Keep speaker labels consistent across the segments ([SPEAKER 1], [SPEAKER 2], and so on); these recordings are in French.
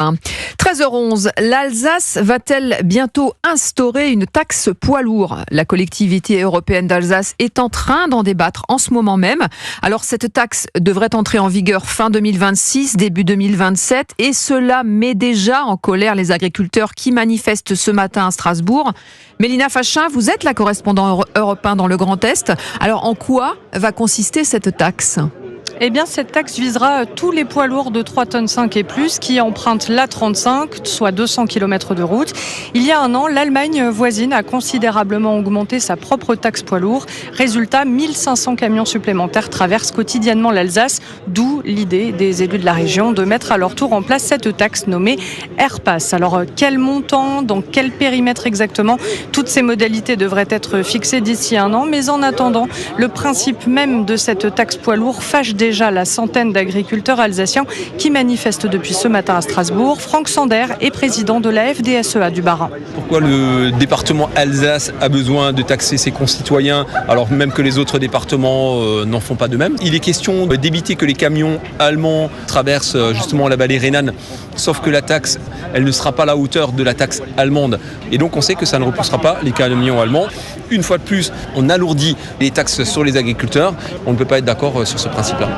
[SPEAKER 1] 1. 13h11, l'Alsace va-t-elle bientôt instaurer une taxe poids lourd ? La collectivité européenne d'Alsace est en train d'en débattre en ce moment même. Alors cette taxe devrait entrer en vigueur fin 2026, début 2027 et cela met déjà en colère les agriculteurs qui manifestent ce matin à Strasbourg. Mélina Fachin, vous êtes la correspondante Europe 1 dans le Grand Est. Alors en quoi va consister cette taxe ?
[SPEAKER 2] Eh bien, cette taxe visera tous les poids lourds de 3,5 tonnes et plus qui empruntent l'A35, soit 200 km de route. Il y a un an, l'Allemagne voisine a considérablement augmenté sa propre taxe poids lourds. Résultat, 1500 camions supplémentaires traversent quotidiennement l'Alsace, d'où l'idée des élus de la région de mettre à leur tour en place cette taxe nommée Airpass. Alors, quel montant, dans quel périmètre exactement ? Toutes ces modalités devraient être fixées d'ici un an, mais en attendant, le principe même de cette taxe poids lourds fâche déjà la centaine d'agriculteurs alsaciens qui manifestent depuis ce matin à Strasbourg. Franck Sander est président de la FDSEA du Bas-Rhin.
[SPEAKER 3] Pourquoi le département Alsace a besoin de taxer ses concitoyens alors même que les autres départements n'en font pas de même ? Il est question d'éviter que les camions allemands traversent justement la vallée rhénane, sauf que la taxe, elle ne sera pas à la hauteur de la taxe allemande. Et donc on sait que ça ne repoussera pas les camions allemands. Une fois de plus, on alourdit les taxes sur les agriculteurs. On ne peut pas être d'accord sur ce principe-là.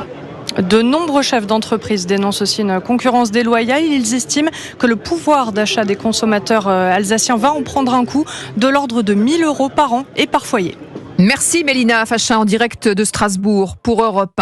[SPEAKER 2] De nombreux chefs d'entreprise dénoncent aussi une concurrence déloyale. Ils estiment que le pouvoir d'achat des consommateurs alsaciens va en prendre un coup de l'ordre de 1 000 € par an et par foyer.
[SPEAKER 1] Merci Mélina Fachin en direct de Strasbourg pour Europe 1.